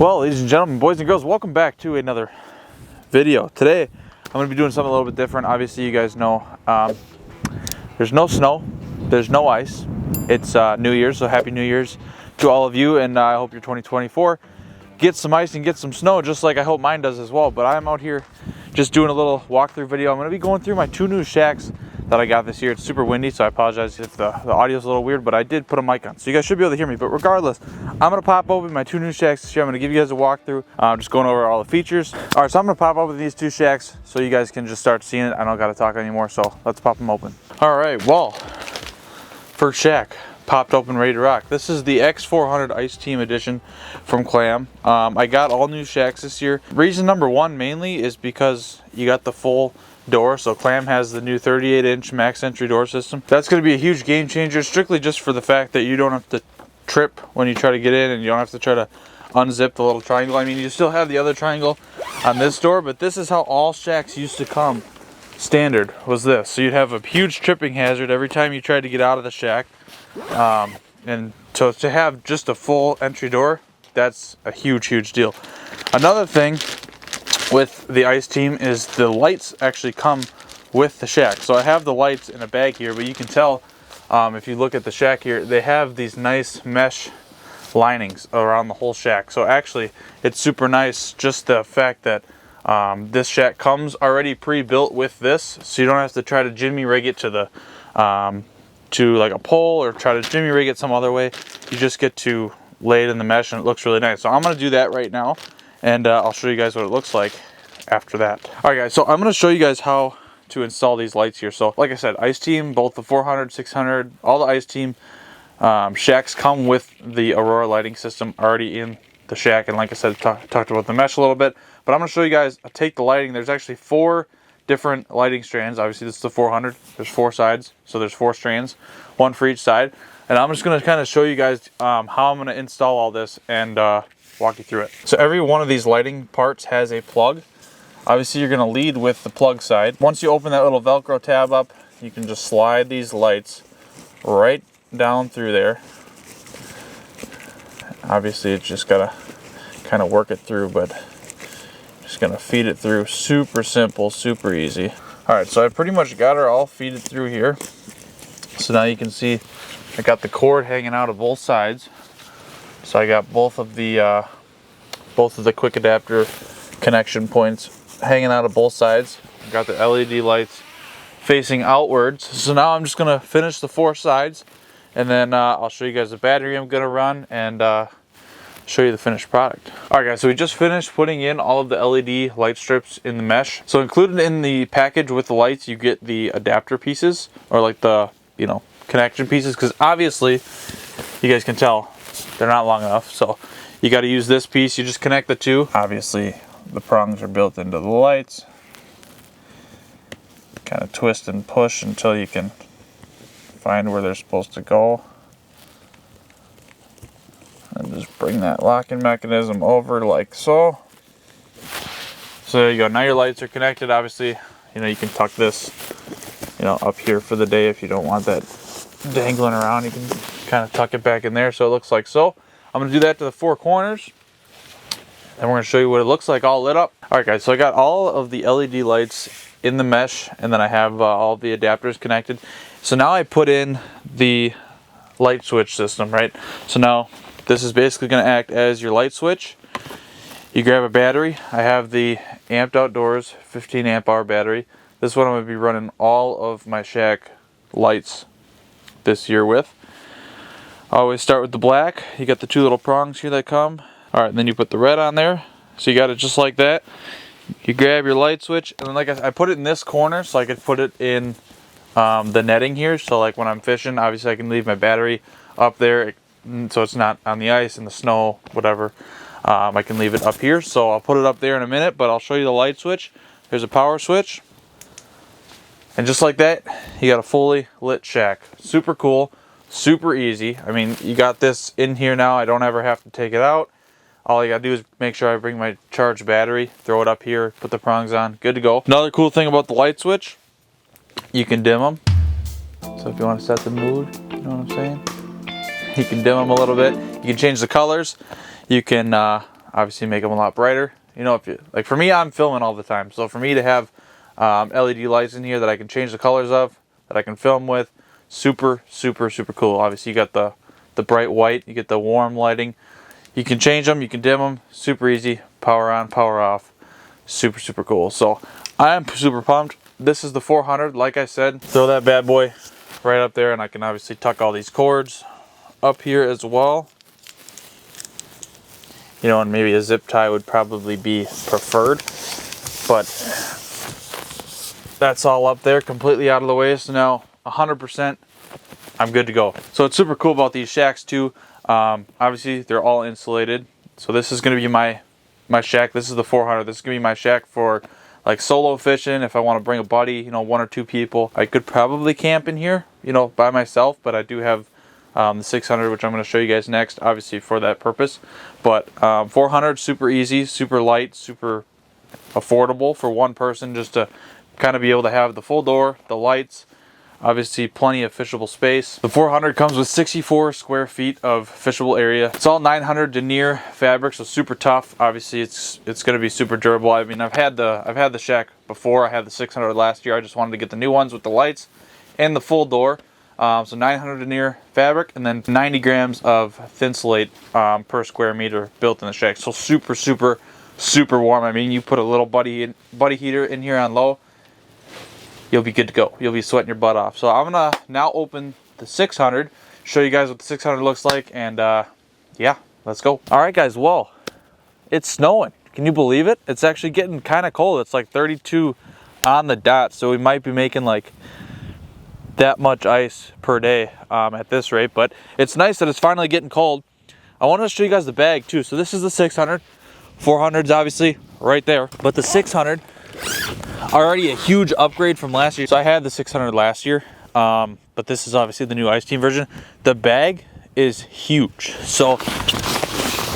Well, ladies and gentlemen, boys and girls, welcome back to another video. Today, I'm going to be doing something a little bit different. Obviously, you guys know there's no snow, there's no ice. It's New Year's, so Happy New Year's to all of you, and I hope your 2024 gets some ice and gets some snow, just like I hope mine does as well. But I'm out here just doing a little walkthrough video. I'm going to be going through my two new shacks that I got this year. It's super windy, so I apologize if the audio is a little weird, but I did put a mic on, so you guys should be able to hear me. But regardless, I'm going to pop open my two new shacks this year. I'm going to give you guys a walkthrough, just going over all the features. All right, so I'm going to pop open these two shacks so you guys can just start seeing it. I don't got to talk anymore, so let's pop them open. All right, well, first shack popped open, ready to rock. This is the X400 Ice Team Edition from Clam. I got all new shacks this year. Reason number one mainly is because you got the full door. So Clam has the new 38-inch max entry door system. That's going to be a huge game changer, strictly just for the fact that you don't have to trip when you try to get in, and you don't have to try to unzip the little triangle. I mean, you still have the other triangle on this door, but this is how all shacks used to come standard, was this. So you'd have a huge tripping hazard every time you tried to get out of the shack. And so to have just a full entry door, that's a huge deal. Another thing with the Ice Team is the lights actually come with the shack. So I have the lights in a bag here, but you can tell if you look at the shack here, they have these nice mesh linings around the whole shack. So actually it's super nice, just the fact that this shack comes already pre-built with this, so you don't have to try to jimmy rig it to the to like a pole or try to jimmy rig it some other way. You just get to lay it in the mesh and it looks really nice. So I'm going to do that right now, and I'll show you guys what it looks like after that. Alright guys, so I'm going to show you guys how to install these lights here. So like I said, Ice Team, both the 400, 600, all the Ice Team shacks come with the Aurora lighting system already in the shack. And like I said, talked about the mesh a little bit, but I'm going to show you guys, take the lighting. There's actually 4 different lighting strands. Obviously this is the 400, there's 4 sides, so there's 4 strands, 1 for each side. And I'm just going to kind of show you guys how I'm going to install all this and walk you through it. So every one of these lighting parts has a plug. Obviously you're going to lead with the plug side. Once you open that little Velcro tab up, you can just slide these lights right down through there. Obviously it's just got to kind of work it through, but just going to feed it through. Super simple, super easy. Alright, so I pretty much got her all feeded through here. So now you can see I got the cord hanging out of both sides. So I got both of the quick adapter connection points hanging out of both sides. I got the LED lights facing outwards. So now I'm just going to finish the 4 sides, and then I'll show you guys the battery I'm going to run, and show you the finished product. Alright guys, so we just finished putting in all of the LED light strips in the mesh. So included in the package with the lights, you get the adapter pieces, or like the, you know, connection pieces, because obviously you guys can tell they're not long enough, so you got to use this piece. You just connect the two. Obviously the prongs are built into the lights. Kind of twist and push until you can find where they're supposed to go, and just bring that locking mechanism over like so. So there you go. Now your lights are connected. Obviously, you know, you can tuck this, you know, up here for the day if you don't want that dangling around. You can kind of tuck it back in there so it looks like so. I'm going to do that to the 4 corners, and we're going to show you what it looks like all lit up. Alright guys, so I got all of the LED lights in the mesh, and then I have all the adapters connected. So now I put in the light switch system, right? So now this is basically going to act as your light switch. You grab a battery. I have the Amped Outdoors 15 amp hour battery. This one I'm going to be running all of my shack lights this year with. I always start with the black. You got the 2 little prongs here that come. Alright, and then you put the red on there. So you got it just like that. You grab your light switch, and then like I put it in this corner so I could put it in the netting here. So like when I'm fishing, obviously I can leave my battery up there, so it's not on the ice and the snow, whatever. I can leave it up here, so I'll put it up there in a minute, but I'll show you the light switch. There's a power switch, and just like that, you got a fully lit shack. Super cool, super easy. I mean, you got this in here now. I don't ever have to take it out. All you gotta do is make sure I bring my charged battery, throw it up here, put the prongs on, good to go. Another cool thing about the light switch, you can dim them. So if you want to set the mood, you know what I'm saying? You can dim them a little bit. You can change the colors. You can obviously make them a lot brighter. You know, if you, like for me, I'm filming all the time. So for me to have LED lights in here that I can change the colors of, that I can film with, super, super, super cool. Obviously you got the bright white, you get the warm lighting. You can change them, you can dim them, super easy. Power on, power off, super, super cool. So I am super pumped. This is the 400, like I said. Throw that bad boy right up there, and I can obviously tuck all these cords up here as well. You know, and maybe a zip tie would probably be preferred, but that's all up there, completely out of the way. So now 100%, I'm good to go. So it's super cool about these shacks too. Obviously they're all insulated. So this is going to be my shack. This is the 400. This is going to be my shack for like solo fishing. If I want to bring a buddy, you know, 1 or 2 people, I could probably camp in here, you know, by myself, but I do have the 600, which I'm going to show you guys next, obviously for that purpose. But 400, super easy, super light, super affordable for one person, just to kind of be able to have the full door, the lights, obviously plenty of fishable space. The 400 comes with 64 square feet of fishable area. It's all 900 denier fabric, so super tough. Obviously it's going to be super durable. I mean, I've had the shack before. I had the 600 last year. I just wanted to get the new ones with the lights and the full door. So 900 denier fabric, and then 90 grams of thin slate per square meter built in the shack. So super, super, super warm. I mean, you put a little buddy heater in here on low, you'll be good to go. You'll be sweating your butt off. So I'm gonna now open the 600, show you guys what the 600 looks like, and yeah, let's go. All right, guys. Well, it's snowing. Can you believe it? It's actually getting kind of cold. It's like 32 on the dot, so we might be making like that much ice per day at this rate, but it's nice that it's finally getting cold. I wanted to show you guys the bag too. So this is the 600, 400's obviously right there, but the 600 already a huge upgrade from last year. So I had the 600 last year, but this is obviously the new Ice Team version. The bag is huge, so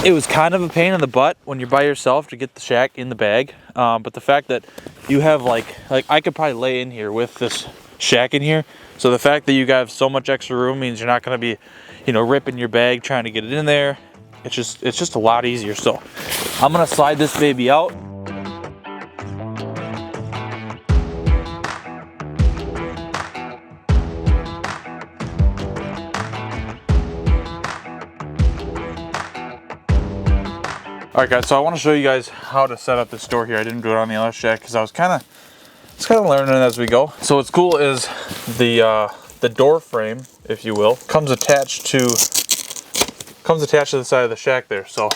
it was kind of a pain in the butt when you're by yourself to get the shack in the bag, but the fact that you have like I could probably lay in here with this shack in here. So the fact that you have so much extra room means you're not going to be, you know, ripping your bag trying to get it in there. It's just a lot easier. So I'm going to slide this baby out. Alright guys, so I want to show you guys how to set up this door here. I didn't do it on the other shack because I was kind of learning as we go. So what's cool is the door frame, if you will, comes attached to the side of the shack there. So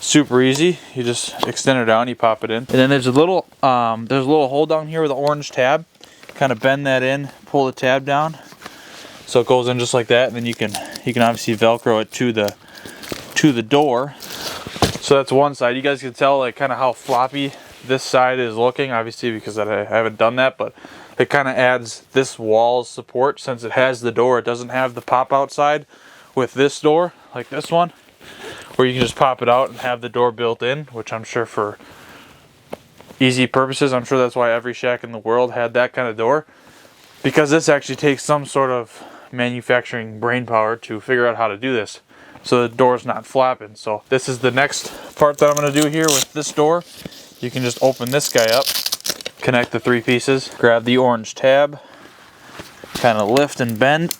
super easy. You just extend it down, you pop it in, and then there's a little hole down here with an orange tab. Kind of bend that in, pull the tab down, so it goes in just like that, and then you can obviously Velcro it to the door. So that's one side. You guys can tell like kind of how floppy this side is looking, obviously because I haven't done that, but it kind of adds this wall's support since it has the door. It doesn't have the pop out side with this door, like this one, where you can just pop it out and have the door built in, which I'm sure for easy purposes, I'm sure that's why every shack in the world had that kind of door, because this actually takes some sort of manufacturing brain power to figure out how to do this, so the door's not flapping. So this is the next part that I'm going to do here with this door. You can just open this guy up, connect the 3 pieces, grab the orange tab, kind of lift and bend.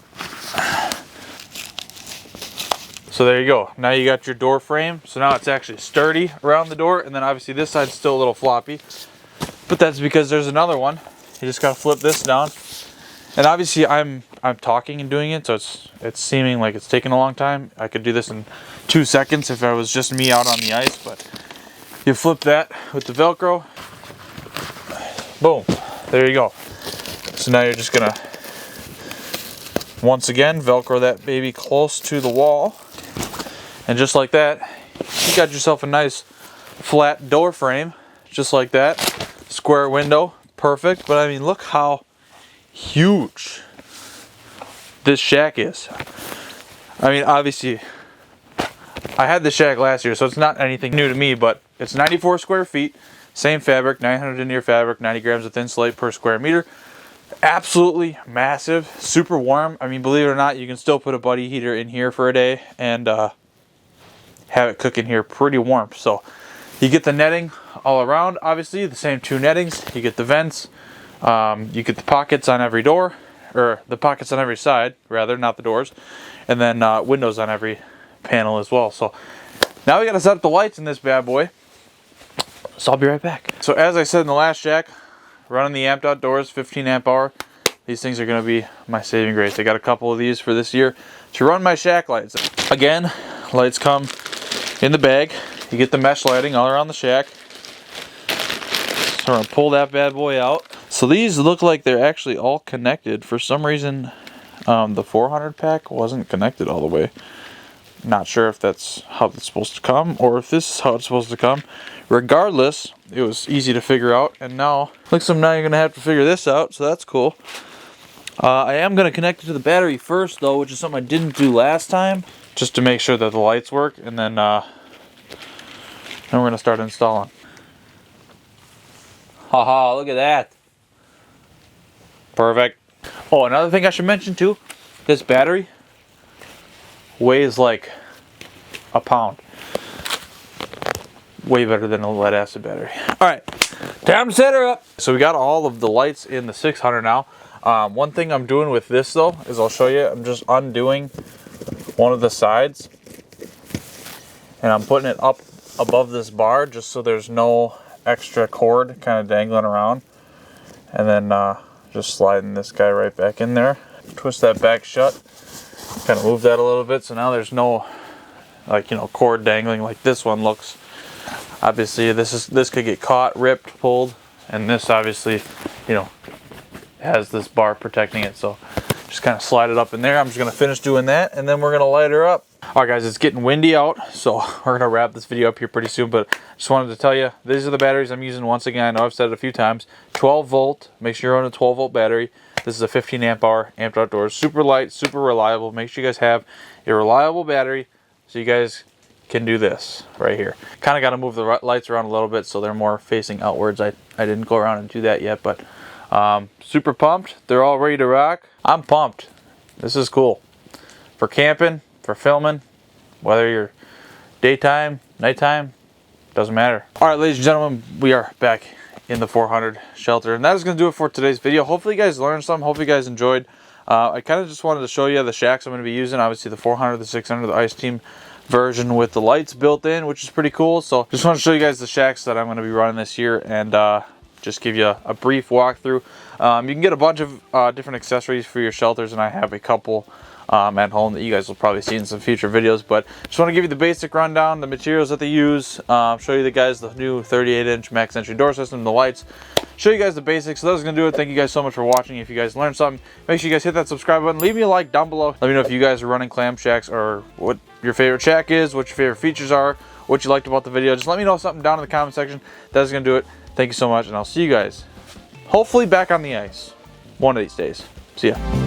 So there you go. Now you got your door frame. So now it's actually sturdy around the door, and then obviously this side's still a little floppy, but that's because there's another one. You just gotta flip this down. And obviously I'm talking and doing it, so it's seeming like it's taking a long time. I could do this in 2 seconds if it was just me out on the ice, but you flip that with the Velcro, boom, there you go. So now you're just gonna, once again, Velcro that baby close to the wall, and just like that, you got yourself a nice flat door frame, just like that. Square window, perfect. But I mean, look how huge this shack is. I mean, obviously I had this shack last year, so it's not anything new to me, but it's 94 square feet, same fabric, 900 denier fabric, 90 grams of thin slate per square meter. Absolutely massive, super warm. I mean, believe it or not, you can still put a buddy heater in here for a day and have it cooking here pretty warm. So you get the netting all around, obviously, the same 2 nettings. You get the vents, you get the pockets on every door, or the pockets on every side, rather, not the doors. And then windows on every panel as well. So now we gotta set up the lights in this bad boy. So I'll be right back. So as I said in the last shack, running the amped outdoors, 15 amp hour. These things are gonna be my saving grace. I got a couple of these for this year to run my shack lights. Again, lights come in the bag. You get the mesh lighting all around the shack. So I'm gonna pull that bad boy out. So these look like they're actually all connected. For some reason, the 400 pack wasn't connected all the way. Not sure if that's how it's supposed to come or if this is how it's supposed to come. Regardless, it was easy to figure out, and now looks like now you're gonna have to figure this out, so that's cool. I am gonna connect it to the battery first though, which is something I didn't do last time, just to make sure that the lights work, and then we're gonna start installing. Haha, look at that. Perfect. Oh, another thing I should mention too, this battery weighs like a pound. Way better than a lead acid battery. All right, time to set her up. So we got all of the lights in the 600 now. One thing I'm doing with this though is I'll show you. I'm just undoing one of the sides and I'm putting it up above this bar just so there's no extra cord kind of dangling around, and then just sliding this guy right back in there. Twist that back shut, kind of move that a little bit, so now there's no, like, you know, cord dangling like this one looks. Obviously this could get caught, ripped, pulled, and this obviously, you know, has this bar protecting it. So just kind of slide it up in there. I'm just gonna finish doing that, and then we're gonna light her up. All right guys, it's getting windy out, so we're gonna wrap this video up here pretty soon, but just wanted to tell you, these are the batteries I'm using. Once again, I know I've said it a few times, 12 volt, make sure you're on a 12 volt battery. This is a 15 amp hour amped outdoors, super light, super reliable. Make sure you guys have a reliable battery so you guys can do this right here. Kind of got to move the lights around a little bit so they're more facing outwards. I didn't go around and do that yet, but super pumped. They're all ready to rock. I'm pumped. This is cool for camping, for filming, whether you're daytime, nighttime, doesn't matter. All right, ladies and gentlemen, we are back in the 400 shelter, and that is going to do it for today's video. Hopefully you guys learned something. Hopefully you guys enjoyed. I kind of just wanted to show you the shacks I'm going to be using. Obviously the 400, the 600, the Ice Team version with the lights built in, which is pretty cool. So just want to show you guys the shacks that I'm going to be running this year, and just give you a brief walkthrough. You can get a bunch of different accessories for your shelters, and I have a couple at home that you guys will probably see in some future videos, but just want to give you the basic rundown, the materials that they use, show you the guys the new 38-inch max entry door system, the lights, show you guys the basics. So that's going to do it. Thank you guys so much for watching. If you guys learned something, make sure you guys hit that subscribe button, leave me a like down below. Let me know if you guys are running clam shacks, or what your favorite shack is, what your favorite features are, what you liked about the video. Just let me know something down in the comment section. That's going to do it. Thank you so much, and I'll see you guys hopefully back on the ice one of these days. See ya.